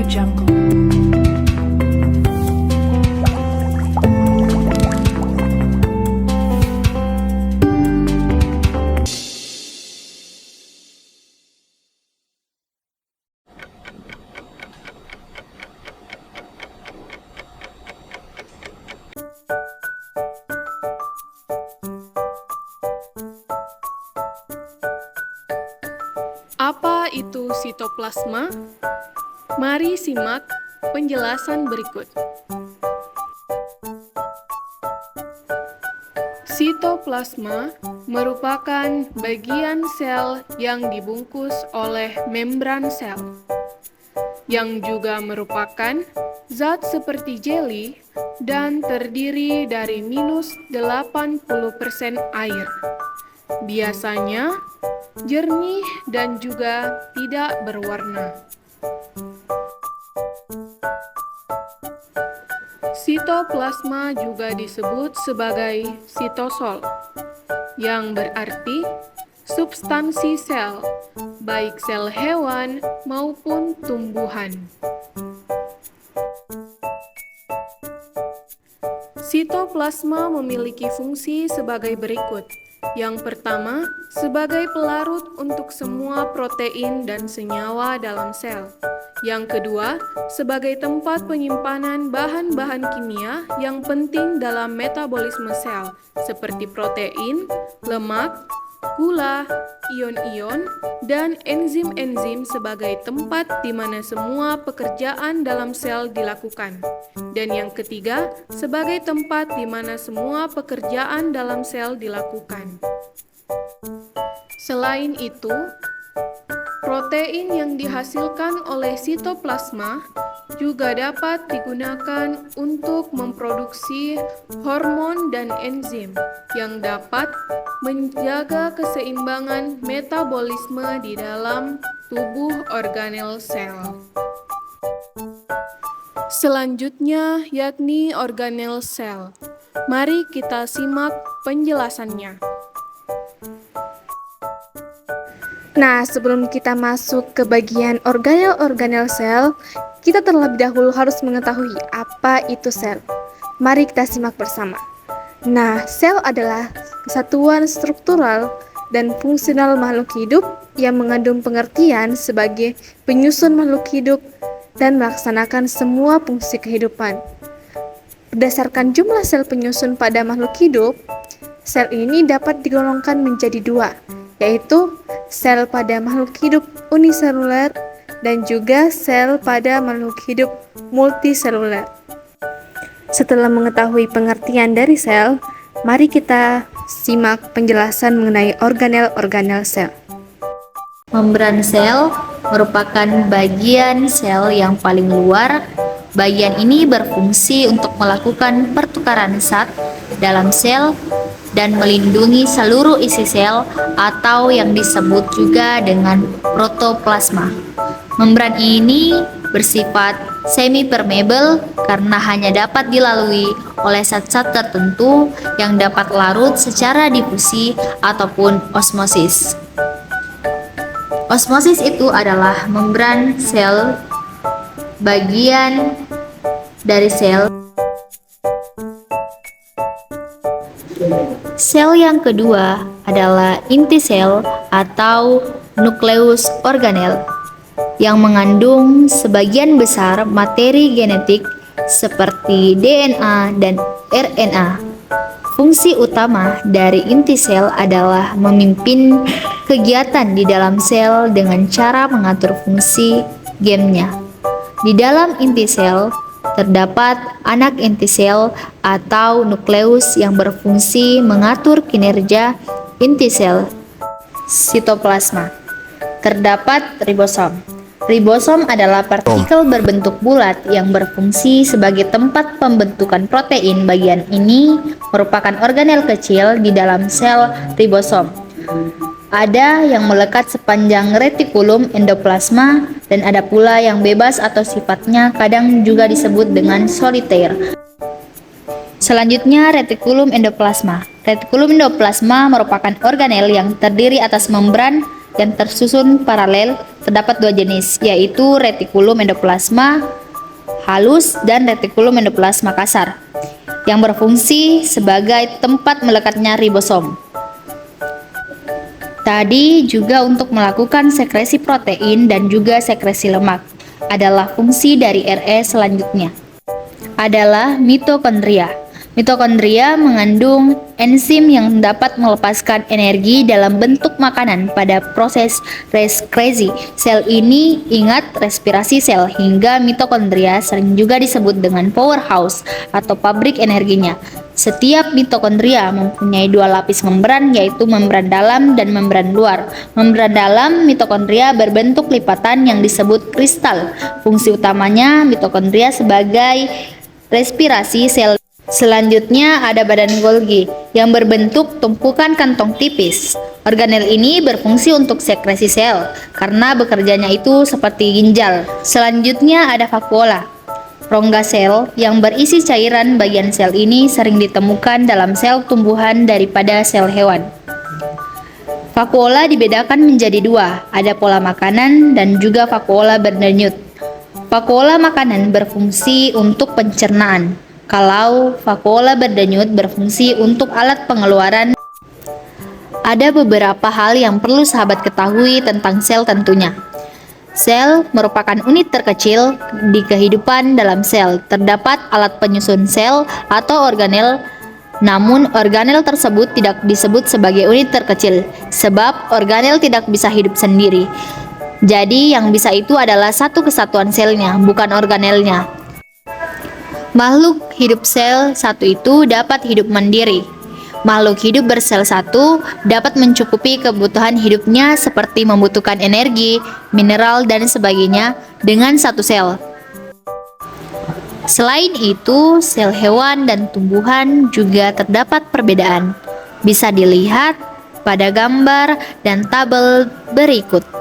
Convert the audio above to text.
Jungle. Apa itu sitoplasma? Mari simak penjelasan berikut. Sitoplasma merupakan bagian sel yang dibungkus oleh membran sel, yang juga merupakan zat seperti jeli dan terdiri dari minus 80% air. Biasanya jernih dan juga tidak berwarna. Sitoplasma juga disebut sebagai sitosol, yang berarti substansi sel, baik sel hewan maupun tumbuhan. Sitoplasma memiliki fungsi sebagai berikut. Yang pertama, sebagai pelarut untuk semua protein dan senyawa dalam sel. Yang kedua, sebagai tempat penyimpanan bahan-bahan kimia yang penting dalam metabolisme sel, seperti protein, lemak, gula, ion-ion, dan enzim-enzim sebagai tempat di mana semua pekerjaan dalam sel dilakukan. Dan yang ketiga, sebagai tempat di mana semua pekerjaan dalam sel dilakukan. Selain itu, protein yang dihasilkan oleh sitoplasma juga dapat digunakan untuk memproduksi hormon dan enzim yang dapat menjaga keseimbangan metabolisme di dalam tubuh organel sel. Selanjutnya yakni organel sel. Mari kita simak penjelasannya. Nah, sebelum kita masuk ke bagian organel-organel sel, kita terlebih dahulu harus mengetahui apa itu sel. Mari kita simak bersama. Nah, sel adalah kesatuan struktural dan fungsional makhluk hidup yang mengandung pengertian sebagai penyusun makhluk hidup dan melaksanakan semua fungsi kehidupan. Berdasarkan jumlah sel penyusun pada makhluk hidup, sel ini dapat digolongkan menjadi dua, yaitu sel pada makhluk hidup uniseluler dan juga sel pada makhluk hidup multiseluler. Setelah mengetahui pengertian dari sel, mari kita simak penjelasan mengenai organel-organel sel. Membran sel merupakan bagian sel yang paling luar. Bagian ini berfungsi untuk melakukan pertukaran zat dalam sel dan melindungi seluruh isi sel atau yang disebut juga dengan protoplasma. Membran ini bersifat semi-permeable karena hanya dapat dilalui oleh zat-zat tertentu yang dapat larut secara difusi ataupun osmosis. Osmosis itu adalah membran sel, bagian dari sel. Sel yang kedua adalah inti sel atau nukleus organel yang mengandung sebagian besar materi genetik seperti DNA dan RNA. Fungsi utama dari inti sel adalah memimpin kegiatan di dalam sel dengan cara mengatur fungsi gennya. Di dalam inti sel terdapat anak inti sel atau nukleus yang berfungsi mengatur kinerja inti sel. Sitoplasma. Terdapat ribosom. Ribosom adalah partikel berbentuk bulat yang berfungsi sebagai tempat pembentukan protein. Bagian ini merupakan organel kecil di dalam sel ribosom. Ada yang melekat sepanjang retikulum endoplasma dan ada pula yang bebas atau sifatnya kadang juga disebut dengan solitaire. Selanjutnya, retikulum endoplasma. Retikulum endoplasma merupakan organel yang terdiri atas membran yang tersusun paralel terdapat dua jenis, yaitu retikulum endoplasma halus dan retikulum endoplasma kasar, yang berfungsi sebagai tempat melekatnya ribosom. Tadi juga untuk melakukan sekresi protein dan juga sekresi lemak adalah fungsi dari RE. Selanjutnya adalah mitokondria. Mitokondria mengandung enzim yang dapat melepaskan energi dalam bentuk makanan pada proses reskresi sel ini. Ingat, respirasi sel hingga mitokondria sering juga disebut dengan powerhouse atau pabrik energinya. Setiap mitokondria mempunyai dua lapis membran, yaitu membran dalam dan membran luar. Membran dalam mitokondria berbentuk lipatan yang disebut kristal. Fungsi utamanya mitokondria sebagai respirasi sel. Selanjutnya ada badan Golgi yang berbentuk tumpukan kantong tipis. Organel ini berfungsi untuk sekresi sel karena bekerjanya itu seperti ginjal. Selanjutnya ada vakuola. Rongga sel yang berisi cairan bagian sel ini sering ditemukan dalam sel tumbuhan daripada sel hewan. Vakuola dibedakan menjadi dua, ada pola makanan dan juga vakuola berdenyut. Vakuola makanan berfungsi untuk pencernaan, kalau vakuola berdenyut berfungsi untuk alat pengeluaran. Ada beberapa hal yang perlu sahabat ketahui tentang sel tentunya. Sel merupakan unit terkecil di kehidupan. Dalam sel terdapat alat penyusun sel atau organel, namun organel tersebut tidak disebut sebagai unit terkecil sebab organel tidak bisa hidup sendiri. Jadi yang bisa itu adalah satu kesatuan selnya, bukan organelnya. Makhluk hidup sel satu itu dapat hidup mandiri. Makhluk hidup bersel satu dapat mencukupi kebutuhan hidupnya seperti membutuhkan energi, mineral, dan sebagainya dengan satu sel. Selain itu, sel hewan dan tumbuhan juga terdapat perbedaan. Bisa dilihat pada gambar dan tabel berikut.